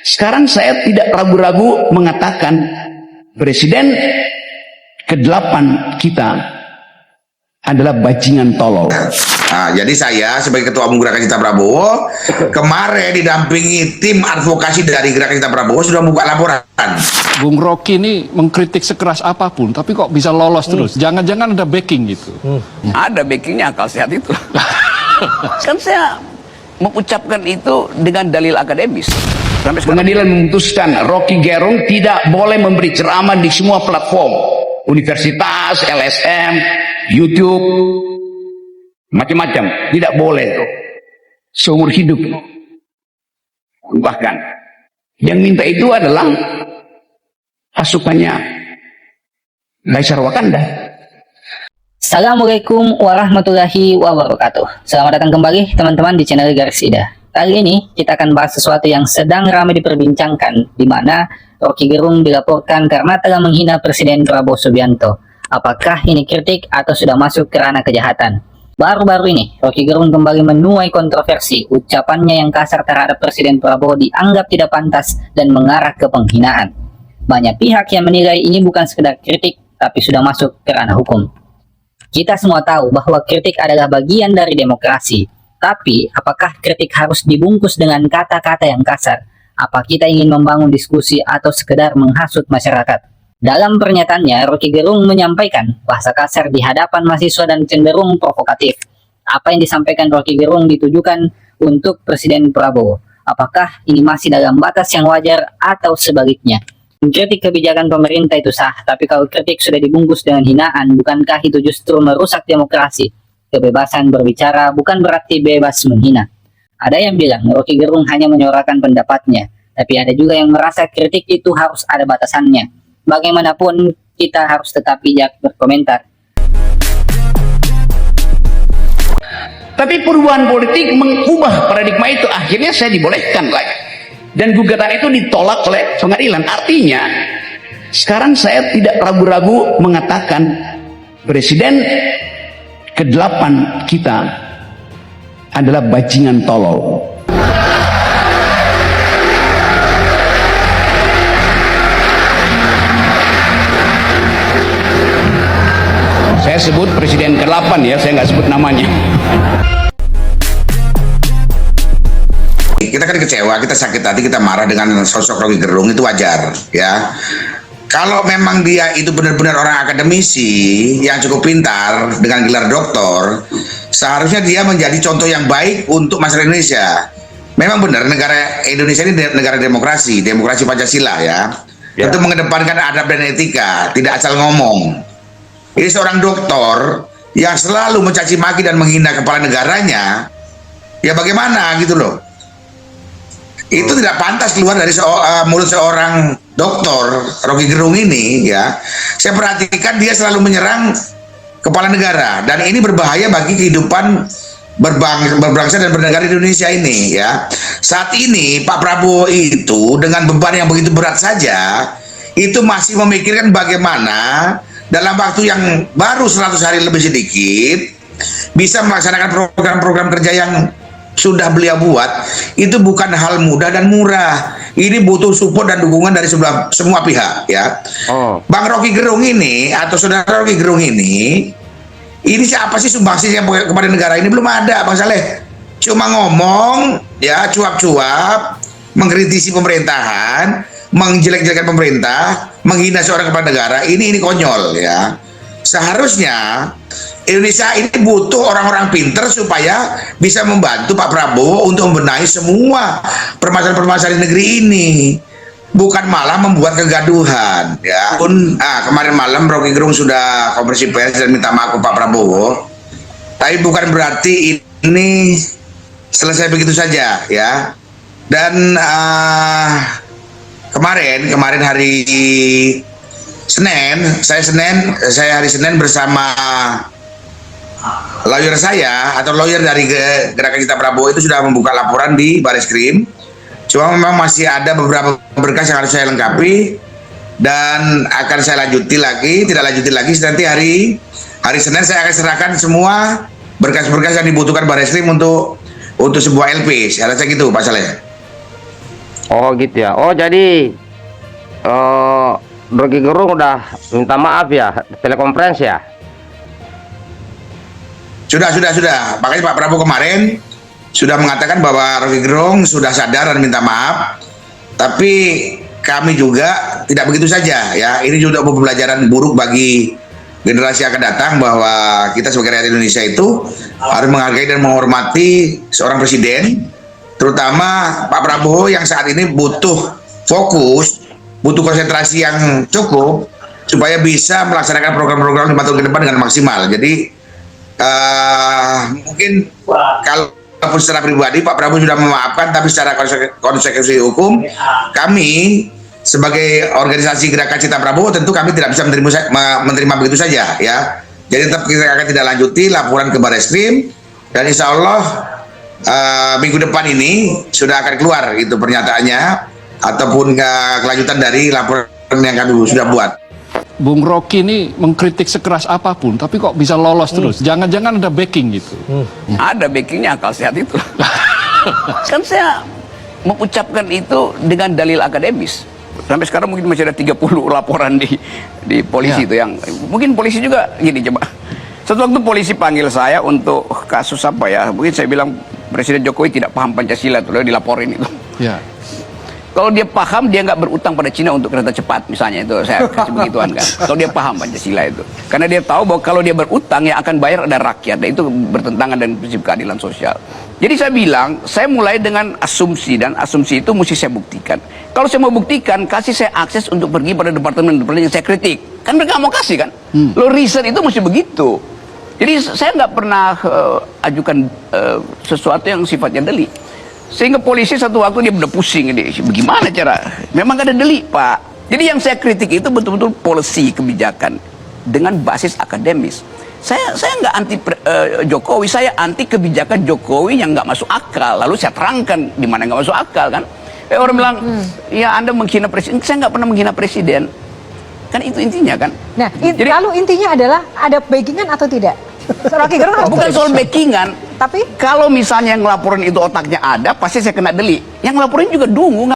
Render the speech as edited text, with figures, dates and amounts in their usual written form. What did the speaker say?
Sekarang saya tidak ragu-ragu mengatakan presiden ke-8 kita adalah bajingan tolol. Nah, jadi saya sebagai Ketua Umum Gerakan Cinta Prabowo kemarin didampingi tim advokasi dari Gerakan Cinta Prabowo sudah membuka laporan. Bung Rocky ini mengkritik sekeras apapun, tapi kok bisa lolos terus? Jangan-jangan ada backing gitu. Ada backingnya akal sehat itu. Kan saya mengucapkan itu dengan dalil akademis. Sampai sekarang Pengadilan memutuskan Rocky Gerung tidak boleh memberi ceramah di semua platform, universitas, LSM, YouTube, macam-macam, tidak boleh tuh. Seumur hidup. Bahkan yang minta itu adalah pasukannya Kaisar Wakanda. Assalamualaikum warahmatullahi wabarakatuh. Selamat datang kembali teman-teman di channel Garis Ida. Kali ini kita akan bahas sesuatu yang sedang ramai diperbincangkan, di mana Rocky Gerung dilaporkan karena telah menghina Presiden Prabowo Subianto. Apakah ini kritik atau sudah masuk ke ranah kejahatan? Baru-baru ini, Rocky Gerung kembali menuai kontroversi. Ucapannya yang kasar terhadap Presiden Prabowo dianggap tidak pantas dan mengarah ke penghinaan. Banyak pihak yang menilai ini bukan sekedar kritik, tapi sudah masuk ke ranah hukum. Kita semua tahu bahwa kritik adalah bagian dari demokrasi. Tapi, apakah kritik harus dibungkus dengan kata-kata yang kasar? Apa kita ingin membangun diskusi atau sekedar menghasut masyarakat? Dalam pernyataannya, Rocky Gerung menyampaikan bahasa kasar di hadapan mahasiswa dan cenderung provokatif. Apa yang disampaikan Rocky Gerung ditujukan untuk Presiden Prabowo. Apakah ini masih dalam batas yang wajar atau sebaliknya? Kritik kebijakan pemerintah itu sah, tapi kalau kritik sudah dibungkus dengan hinaan, bukankah itu justru merusak demokrasi? Kebebasan berbicara bukan berarti bebas menghina. Ada yang bilang Rocky Gerung hanya menyuarakan pendapatnya, tapi ada juga yang merasa kritik itu harus ada batasannya. Bagaimanapun, kita harus tetap bijak berkomentar. Tapi perubahan politik mengubah paradigma itu, akhirnya saya dibolehkan lagi. Dan gugatan itu ditolak oleh pengadilan. Artinya, sekarang saya tidak ragu-ragu mengatakan presiden ke-8 kita adalah bajingan tolol. Saya sebut presiden ke-8 ya, saya nggak sebut namanya. Kita kan kecewa, kita sakit hati, kita marah dengan sosok Rocky Gerung, itu wajar ya. Kalau memang dia itu benar-benar orang akademisi yang cukup pintar dengan gelar doktor, seharusnya dia menjadi contoh yang baik untuk masyarakat Indonesia. Memang benar negara Indonesia ini negara demokrasi Pancasila ya. Tentu mengedepankan adab dan etika, tidak asal ngomong. Ini seorang doktor yang selalu mencaci maki dan menghina kepala negaranya, ya bagaimana gitu loh. Itu tidak pantas keluar dari mulut seorang doktor Rocky Gerung ini ya. Saya perhatikan dia selalu menyerang kepala negara, dan ini berbahaya bagi kehidupan berbangsa dan bernegara di Indonesia ini ya. Saat ini Pak Prabowo itu dengan beban yang begitu berat saja itu masih memikirkan bagaimana dalam waktu yang baru 100 hari lebih sedikit bisa melaksanakan program-program kerja yang sudah beliau buat. Itu bukan hal mudah dan murah. Ini butuh support dan dukungan dari semua pihak ya. Bang Rocky Gerung ini atau saudara Rocky Gerung ini siapa sih sumbangsihnya kepada negara ini? Belum ada, Bang Saleh. Cuma ngomong ya, cuap-cuap, mengkritisi pemerintahan, menjelek-jelekan pemerintah, menghina seorang kepala negara. Ini konyol ya. Seharusnya Indonesia ini butuh orang-orang pinter supaya bisa membantu Pak Prabowo untuk membenahi semua permasalahan-permasalahan di negeri ini, bukan malah membuat kegaduhan ya. Kemarin malam Rocky Gerung sudah konferensi pers dan minta maaf ke Pak Prabowo, tapi bukan berarti ini selesai begitu saja ya. Dan kemarin hari Senin, saya hari Senin bersama lawyer saya atau lawyer dari Gerakan Cinta Prabowo itu sudah membuka laporan di Bareskrim. Cuma memang masih ada beberapa berkas yang harus saya lengkapi dan akan saya lanjuti lagi, nanti hari Senin saya akan serahkan semua berkas-berkas yang dibutuhkan Bareskrim untuk sebuah LP. Saya rasa gitu Pak Saleh. Oh gitu ya. Oh jadi Rocky Gerung udah minta maaf ya, telekonferensi ya? Sudah. Makanya Pak Prabowo kemarin sudah mengatakan bahwa Rocky Gerung sudah sadar dan minta maaf. Tapi kami juga tidak begitu saja ya. Ini juga pembelajaran buruk bagi generasi akan datang, bahwa kita sebagai rakyat Indonesia itu harus menghargai dan menghormati seorang presiden, terutama Pak Prabowo yang saat ini butuh fokus, butuh konsentrasi yang cukup supaya bisa melaksanakan program-program 5 tahun ke depan dengan maksimal. Jadi mungkin kalaupun secara pribadi Pak Prabowo sudah memaafkan, tapi secara konsekuensi hukum kami sebagai organisasi Gerakan Cinta Prabowo tentu kami tidak bisa menerima begitu saja ya. Jadi tetap kita akan tidak lanjuti laporan ke Barreskrim, dan insya Allah minggu depan ini sudah akan keluar itu pernyataannya ataupun kelanjutan dari laporan yang kami sudah buat. Bung Rocky ini mengkritik sekeras apapun, tapi kok bisa lolos terus? Jangan-jangan ada backing gitu? Ada backingnya, akal sehat itu. Kan saya mengucapkan itu dengan dalil akademis. Sampai sekarang mungkin masih ada 30 laporan di polisi itu yang mungkin polisi juga gini coba. Suatu waktu polisi panggil saya untuk kasus apa ya? Mungkin saya bilang Presiden Jokowi tidak paham Pancasila, tuh dilaporin itu. Ya. Kalau dia paham, dia nggak berutang pada Cina untuk kereta cepat, misalnya itu saya kasih begituan kan. Kalau dia paham Pancasila itu, karena dia tahu bahwa kalau dia berutang yang akan bayar ada rakyat, dan itu bertentangan dengan prinsip keadilan sosial. Jadi saya bilang, saya mulai dengan asumsi, dan asumsi itu mesti saya buktikan. Kalau saya mau buktikan, kasih saya akses untuk pergi pada departemen yang saya kritik. Kan mereka mau kasih kan? Lo riset itu mesti begitu. Jadi saya nggak pernah ajukan sesuatu yang sifatnya delik. Sehingga polisi satu waktu dia udah pusing ini, bagaimana cara? Memang gak ada delik Pak. Jadi yang saya kritik itu betul-betul policy kebijakan dengan basis akademis. Saya nggak anti Jokowi, saya anti kebijakan Jokowi yang nggak masuk akal. Lalu saya terangkan di mana nggak masuk akal kan. Orang bilang, ya Anda menghina presiden. Saya nggak pernah menghina presiden. Kan itu intinya kan. Nah, lalu intinya adalah ada backingan atau tidak? Rocky Gerung harus bukan soal backingan, tapi kalau misalnya yang ngelaporin itu otaknya ada, pasti saya kena delik. Yang ngelaporin juga dungu.